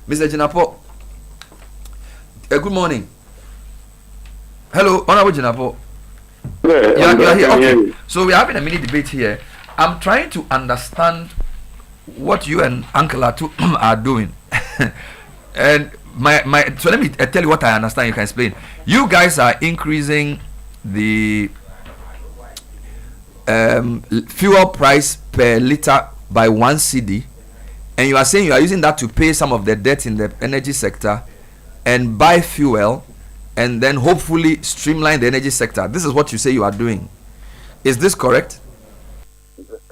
Mr. Jinapor, good morning. Hello, Honorable Jinapor. Yeah, You are here. Okay. So we are having a mini debate here. I'm trying to understand what you and Uncle Atu are doing. And so let me tell you what I understand. You can explain. You guys are increasing the fuel price per liter by 1 CD, and you are saying you are using that to pay some of the debt in the energy sector and buy fuel, and then hopefully streamline the energy sector. This is what you say you are doing. Is this correct?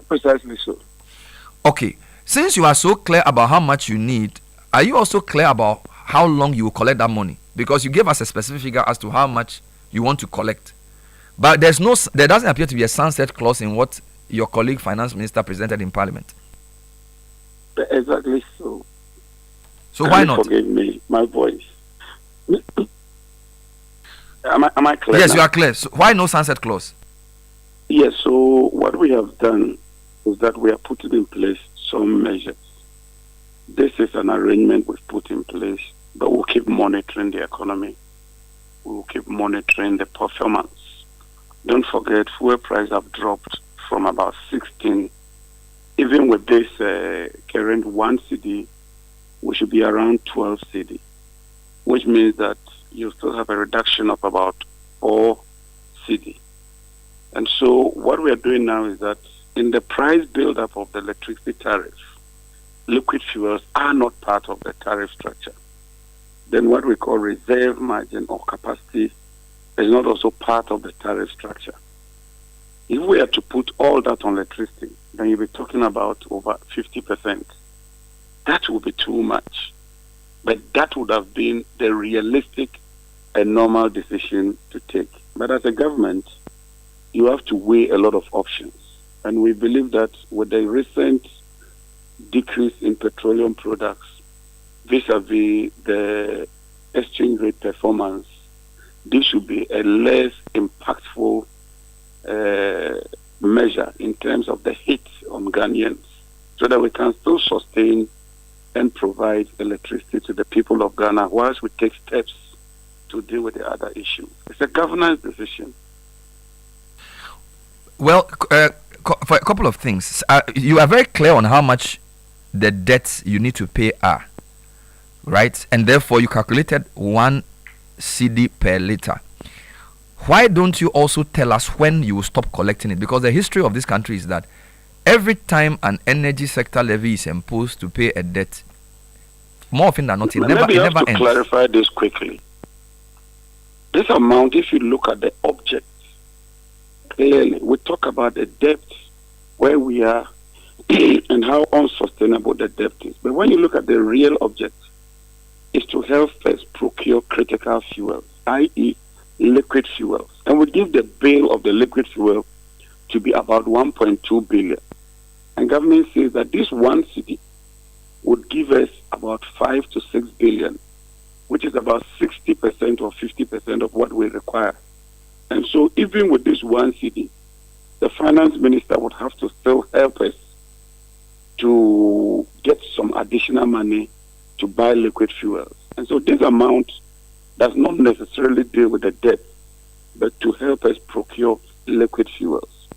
Precisely so. Okay. Since you are so clear about how much you need, are you also clear about how long you will collect that money? Because you gave us a specific figure as to how much you want to collect. But there doesn't appear to be a sunset clause in what your colleague finance minister presented in parliament. Exactly so. So why not? Forgive me, my voice. Am I clear? Yes, now? You are clear. So why no sunset clause? Yes, so what we have done is that we are putting in place some measures. This is an arrangement we've put in place, but we'll keep monitoring the economy. We'll keep monitoring the performance. Don't forget, fuel prices have dropped from about 16. Even with this current 1 CD, we should be around 12 CD, which means that you still have a reduction of about 4 CD. And so what we are doing now is that in the price build-up of the electricity tariff, liquid fuels are not part of the tariff structure. Then what we call reserve margin or capacity is not also part of the tariff structure. If we are to put all that on electricity, then you'll be talking about over 50%. That would be too much. But that would have been the realistic and normal decision to take. But as a government, you have to weigh a lot of options. And we believe that with the recent decrease in petroleum products vis-a-vis the exchange rate performance, this should be a less impactful measure in terms of the hit on Ghanaians, so that we can still sustain and provide electricity to the people of Ghana whilst we take steps to deal with the other issues. It's a governance decision. Well, for a couple of things, you are very clear on how much the debts you need to pay are, right? And therefore, you calculated 1 CD per liter. Why don't you also tell us when you will stop collecting it? Because the history of this country is that every time an energy sector levy is imposed to pay a debt, more often than not, it never ends. To clarify this quickly. This amount, if you look at the object, clearly, we talk about the debt, where we are, and how unsustainable the debt is. But when you look at the real object, is to help us procure critical fuels, i.e., liquid fuels. And we give the bill of the liquid fuel to be about 1.2 billion. And government says that this 1 CD would give us about 5 to 6 billion, which is about 60% or 50% of what we require. And so even with this 1 CD, the finance minister would have to still help us to get some additional money to buy liquid fuels. And so this amount does not necessarily deal with the debt, but to help us procure liquid fuels.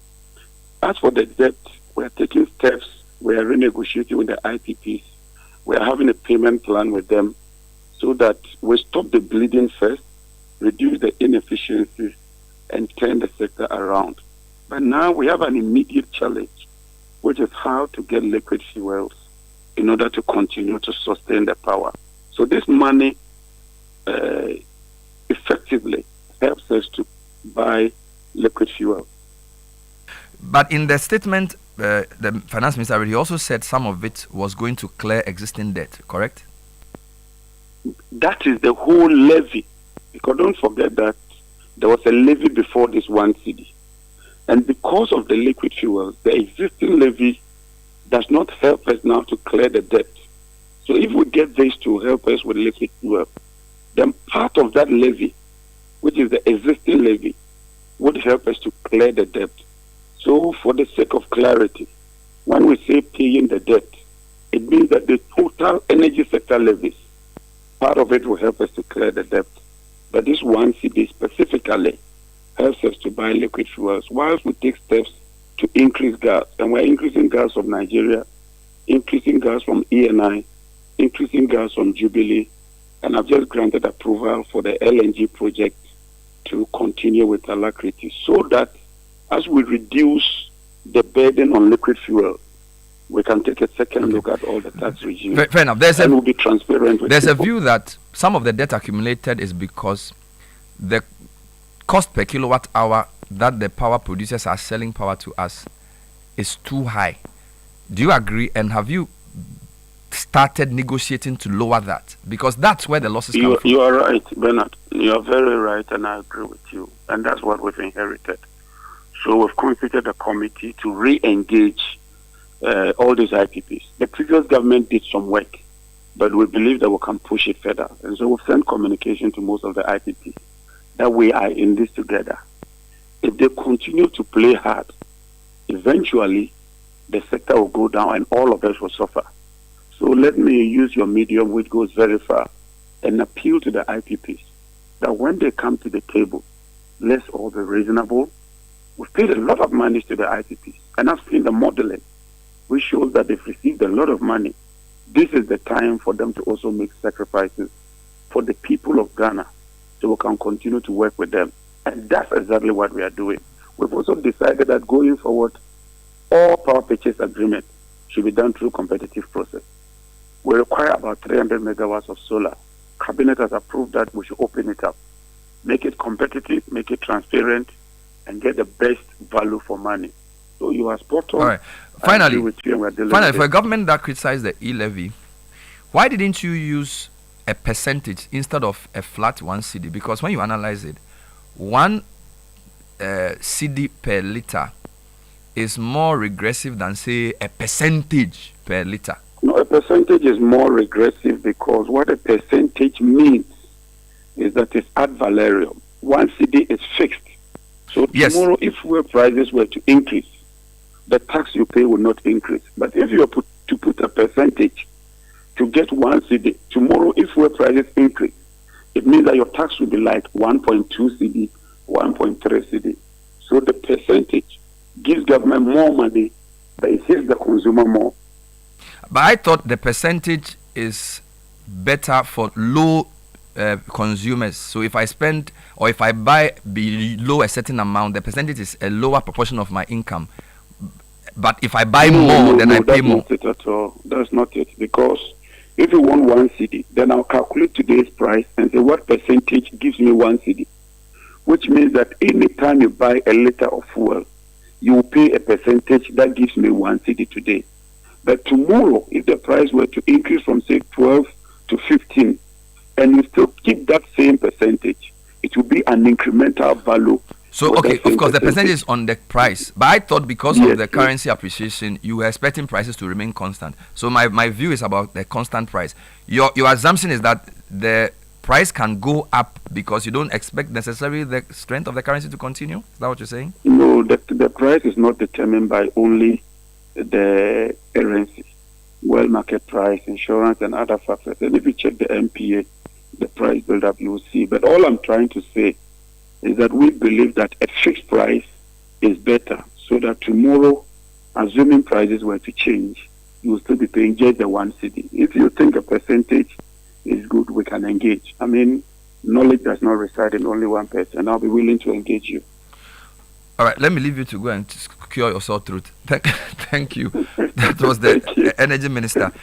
As for the debt, we are taking steps. We are renegotiating with the IPPs. We are having a payment plan with them so that we stop the bleeding first, reduce the inefficiencies, and turn the sector around. But now we have an immediate challenge, which is how to get liquid fuels in order to continue to sustain the power. So this money effectively helps us to buy liquid fuel. But in the statement, the finance minister, he also said some of it was going to clear existing debt, correct? That is the whole levy. Because don't forget that there was a levy before this 1 CD. And because of the liquid fuels, the existing levy does not help us now to clear the debt. So if we get this to help us with liquid fuel, then part of that levy, which is the existing levy, would help us to clear the debt. So for the sake of clarity, when we say paying the debt, it means that the total energy sector levies Part of it will help us to clear the debt. But this 1 cedi specifically helps us to buy liquid fuels, whilst we take steps to increase gas. And we're increasing gas from Nigeria, increasing gas from ENI, increasing gas from Jubilee, and I've just granted approval for the LNG project to continue with alacrity, so that as we reduce the burden on liquid fuel, we can take a second look at all the tax regime. Fair enough. And we'll be transparent with There's people. a view that some of the debt accumulated is because the cost per kilowatt hour that the power producers are selling power to us is too high. Do you agree? And have you started negotiating to lower that? Because that's where the losses come from. You are right, Bernard. You are very right, and I agree with you. And that's what we've inherited. So we've constituted a committee to re-engage all these IPPs. The previous government did some work, but we believe that we can push it further. And so we've sent communication to most of the IPPs that we are in this together. If they continue to play hard, eventually the sector will go down and all of us will suffer. So let me use your medium, which goes very far, and appeal to the IPPs that when they come to the table, let's all be reasonable. We've paid a lot of money to the IPPs, and I've seen the modeling, which shows that they've received a lot of money. This is the time for them to also make sacrifices for the people of Ghana, so we can continue to work with them. And that's exactly what we are doing. We've also decided that going forward, all power purchase agreements should be done through competitive process. We require about 300 megawatts of solar. Cabinet has approved that we should open it up, make it competitive, make it transparent, and get the best value for money. So you are spot on. All right. Finally, for a government that criticized the e-levy, why didn't you use a percentage instead of a flat 1 cedi? Because when you analyze it, 1 cedi per liter is more regressive than, say, a percentage per liter. No, a percentage is more regressive because what a percentage means is that it's ad valorem. 1 cedi is fixed. So tomorrow, if fuel prices were to increase, the tax you pay will not increase. But if you are to put a percentage to get 1 cedi, tomorrow if fuel prices increase, it means that your tax will be like 1.2 cedi, 1.3 cedi. So the percentage gives government more money, but it hits the consumer more. But I thought the percentage is better for low consumers. So if I spend or if I buy below a certain amount, the percentage is a lower proportion of my income. But if I buy more, then I pay more. That's not it at all. That's not it. Because if you want 1 cedi, then I'll calculate today's price and say what percentage gives me 1 cedi. Which means that any time you buy a liter of fuel, you will pay a percentage that gives me 1 cedi today. But tomorrow, if the price were to increase from, say, 12 to 15, and you still keep that same percentage, it will be an incremental value. So, okay, of course, the percentage is on the price. But I thought because of the currency appreciation, you were expecting prices to remain constant. So my view is about the constant price. Your assumption is that the price can go up because you don't expect necessarily the strength of the currency to continue? Is that what you're saying? No, the price is not determined by only the currency, world market price, insurance, and other factors. And if you check the MPA, the price build-up, you will see. But all I'm trying to say is that we believe that a fixed price is better, so that tomorrow, assuming prices were to change, you will still be paying just the 1 cedi. If you think a percentage is good, we can engage. I mean, knowledge does not reside in only one person. I'll be willing to engage you. All right, let me leave you to go and cure your sore throat. Thank you. That was the energy minister.